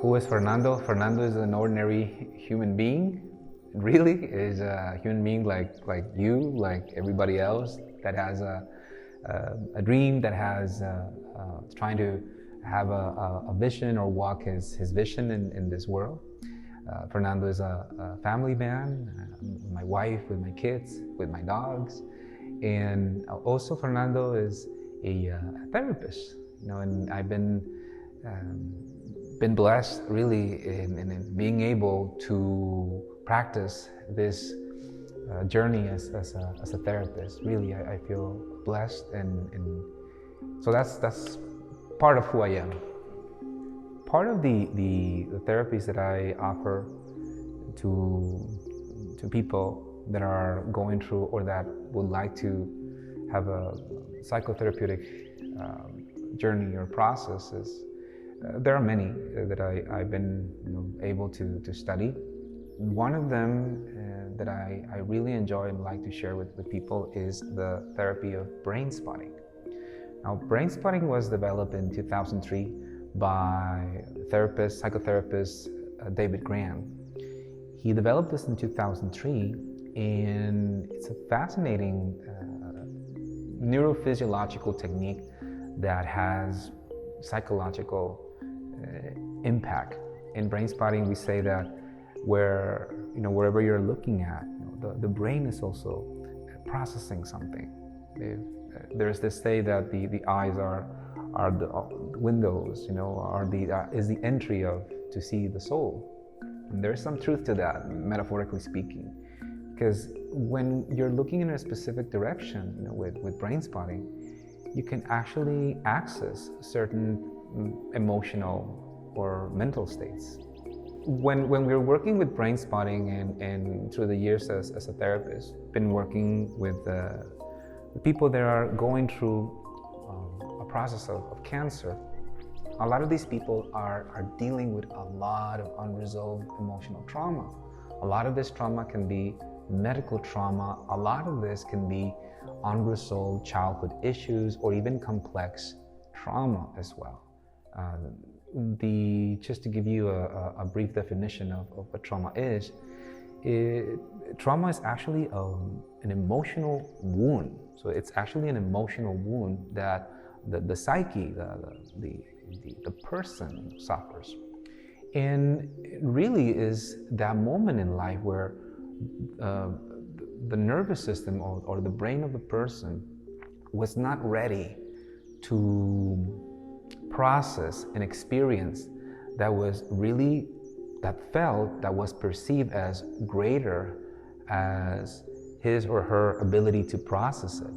Who is Fernando? Fernando is an ordinary human being. Really, is a human being like you, like everybody else that has a dream, that has trying to have a vision or walk his vision in this world. Fernando is a family man, my wife, with my kids, with my dogs, and also Fernando is a therapist. And I've been blessed really in being able to practice this journey as a therapist. Really, I feel blessed, and so that's part of who I am. Part of the therapies that I offer to people that are going through or that would like to have a psychotherapeutic journey or processes, there are many that I've been able to study. One of them that I really enjoy and like to share with people is the therapy of brain spotting. Now, brain spotting was developed in 2003 by psychotherapist David Graham. He developed this in 2003, and it's a fascinating neurophysiological technique that has psychological impact. In brain spotting, we say that wherever you're looking at, the brain is also processing something. There's this say that the eyes are the windows, is the entry to see the soul. And there's some truth to that, metaphorically speaking, because when you're looking in a specific direction, with brain spotting, you can actually access certain emotional or mental states. When we're working with brain spotting and through the years as a therapist, been working with people that are going through a process of cancer. A lot of these people are dealing with a lot of unresolved emotional trauma. A lot of this trauma can be medical trauma. A lot of this can be unresolved childhood issues or even complex trauma as well. Just to give you a brief definition of what trauma is, trauma is actually an emotional wound. So it's actually an emotional wound that the psyche, the person suffers. And it really is that moment in life where the nervous system or the brain of the person was not ready to process an experience that was perceived as greater as his or her ability to process it.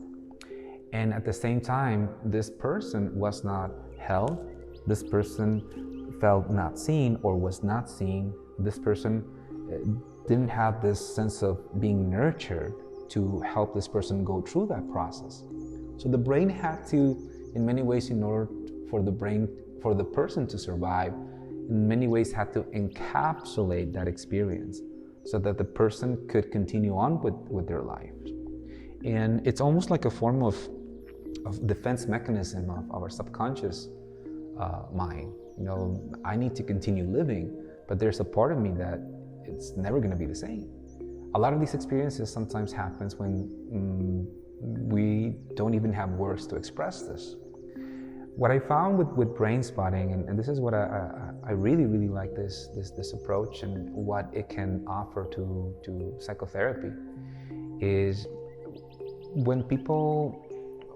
And at the same time, this person was not held, this person felt not seen or was not seen, this person didn't have this sense of being nurtured to help this person go through that process. So the brain had to, in many ways, in order for the person to survive, in many ways had to encapsulate that experience so that the person could continue on with their life. And it's almost like a form of defense mechanism of our subconscious mind. I need to continue living, but there's a part of me that it's never going to be the same. A lot of these experiences sometimes happens when we don't even have words to express this. What I found with brain spotting, and this is what I really, really like this approach and what it can offer to psychotherapy, is when people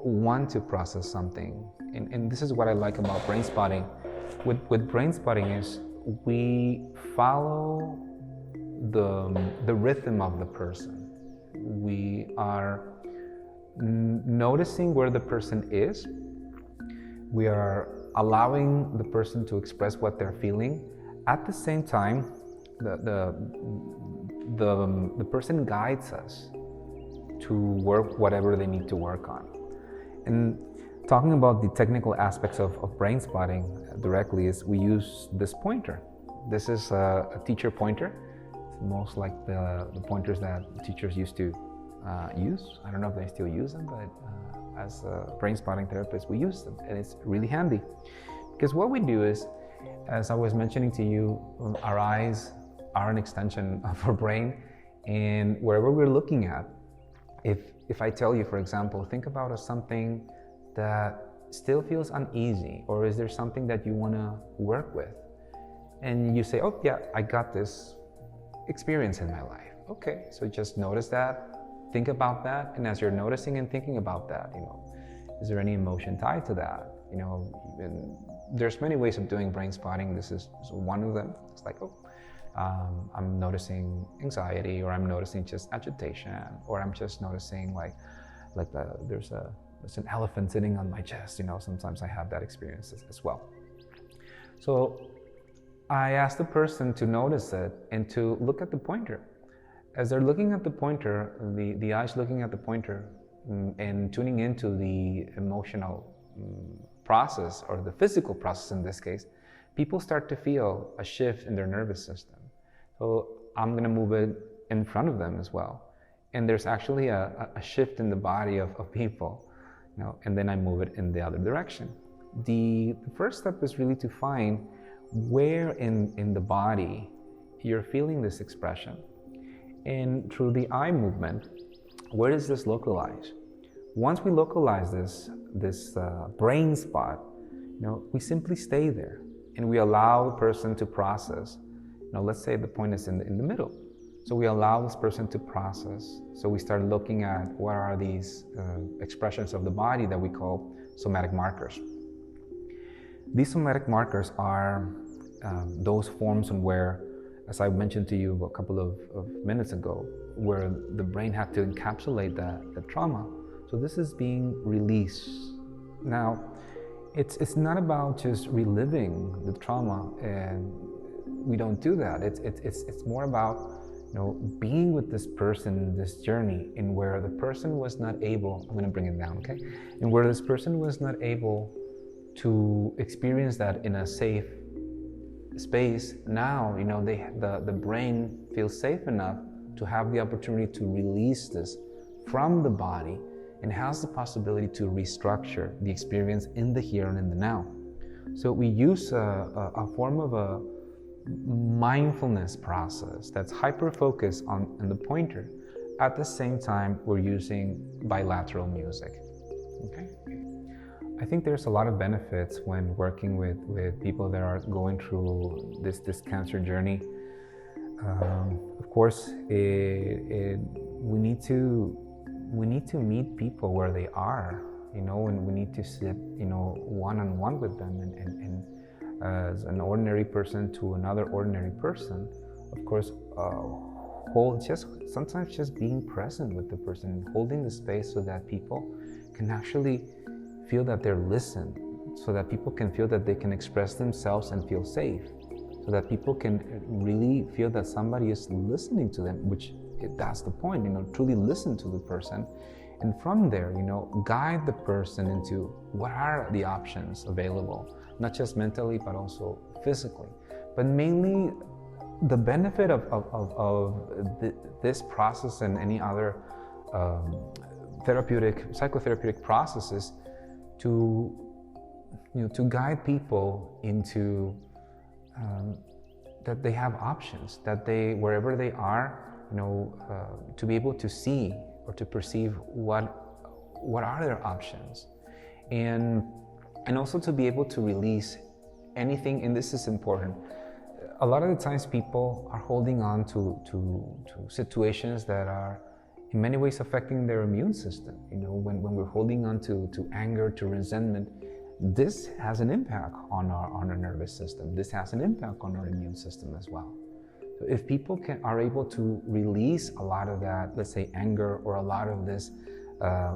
want to process something, and this is what I like about brain spotting. With brain spotting is we follow the rhythm of the person. We are noticing where the person is. We are allowing the person to express what they're feeling. At the same time, the person guides us to work whatever they need to work on. And talking about the technical aspects of brain spotting directly is we use this pointer. This is a teacher pointer. It's most like the pointers that teachers used to use. I don't know if they still use them, but as a brain spotting therapist, we use them, and it's really handy because what we do is As I was mentioning to you, our eyes are an extension of our brain, and wherever we're looking at, if I tell you, for example, think about something that still feels uneasy, or is there something that you want to work with, and you say, oh yeah, I got this experience in my life. Okay, so just notice that, think about that, and as you're noticing and thinking about that, is there any emotion tied to that? And there's many ways of doing brain spotting. This is one of them. It's like, I'm noticing anxiety, or I'm noticing just agitation, or I'm just noticing there's an elephant sitting on my chest. Sometimes I have that experience as well. So I asked the person to notice it and to look at the pointer. As they're looking at the pointer, the eyes looking at the pointer and tuning into the emotional process, or the physical process in this case, people start to feel a shift in their nervous system. So I'm going to move it in front of them as well. And there's actually a shift in the body of people, and then I move it in the other direction. The first step is really to find where in the body you're feeling this expression. And through the eye movement, where is this localized? Once we localize this brain spot, we simply stay there and we allow the person to process. Let's say the point is in the middle. So we allow this person to process. So we start looking at what are these expressions of the body that we call somatic markers. These somatic markers are those forms in where, as I mentioned to you a couple of minutes ago, where the brain had to encapsulate the trauma. So this is being released. Now, it's not about just reliving the trauma, and we don't do that. It's more about being with this person in this journey, in where the person was not able. I'm going to bring it down, okay? And where this person was not able to experience that in a safe space. Now, the brain feels safe enough to have the opportunity to release this from the body, and has the possibility to restructure the experience in the here and in the now. So we use a form of a mindfulness process that's hyper-focused on the pointer. At the same time, we're using bilateral music. Okay? I think there's a lot of benefits when working with people that are going through this cancer journey. Of course, we need to meet people where they are, and we need to sit, one-on-one with them, and as an ordinary person to another ordinary person, of course, sometimes just being present with the person, holding the space so that people can actually feel that they're listened, so that people can feel that they can express themselves and feel safe, so that people can really feel that somebody is listening to them, which that's the point, truly listen to the person. And from there, guide the person into what are the options available, not just mentally, but also physically. But mainly the benefit of this process and any other psychotherapeutic processes to guide people into that they have options, that they, wherever they are, to be able to see or to perceive what are their options, and also to be able to release anything. And this is important. A lot of the times people are holding on to situations that are in many ways affecting their immune system. When we're holding on to anger, to resentment, this has an impact on our nervous system. This has an impact on our immune system as well. So if people are able to release a lot of that, let's say anger, or a lot of this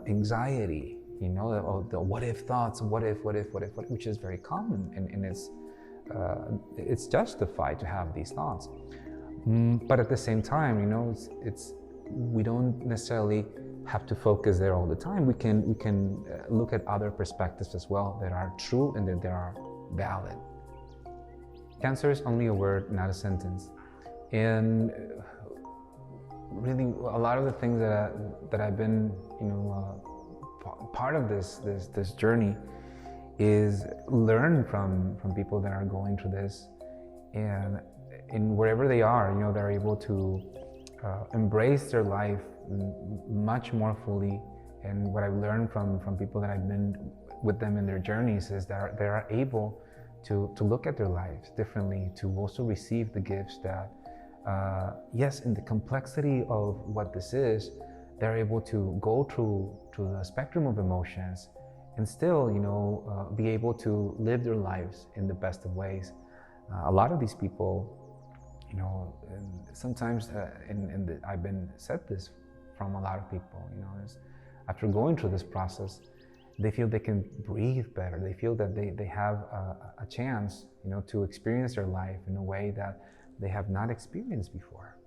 anxiety, the what if thoughts, what if, which is very common, and it's justified to have these thoughts. But at the same time, we don't necessarily have to focus there all the time. We can look at other perspectives as well that are true and that they are valid. Cancer is only a word, not a sentence. And really, a lot of the things that I've been, part of this journey is learn from people that are going through this, and in wherever they are, you know, they're able to embrace their life much more fully. And what I've learned from people that I've been with them in their journeys is that they are able to look at their lives differently, to also receive the gifts that, yes, in the complexity of what this is, they're able to go through the spectrum of emotions and still, you know, be able to live their lives in the best of ways. A lot of these people, you know, sometimes, I've been said this from a lot of people, you know, is after going through this process, they feel they can breathe better. They feel that they have a chance, you know, to experience their life in a way that they have not experienced before.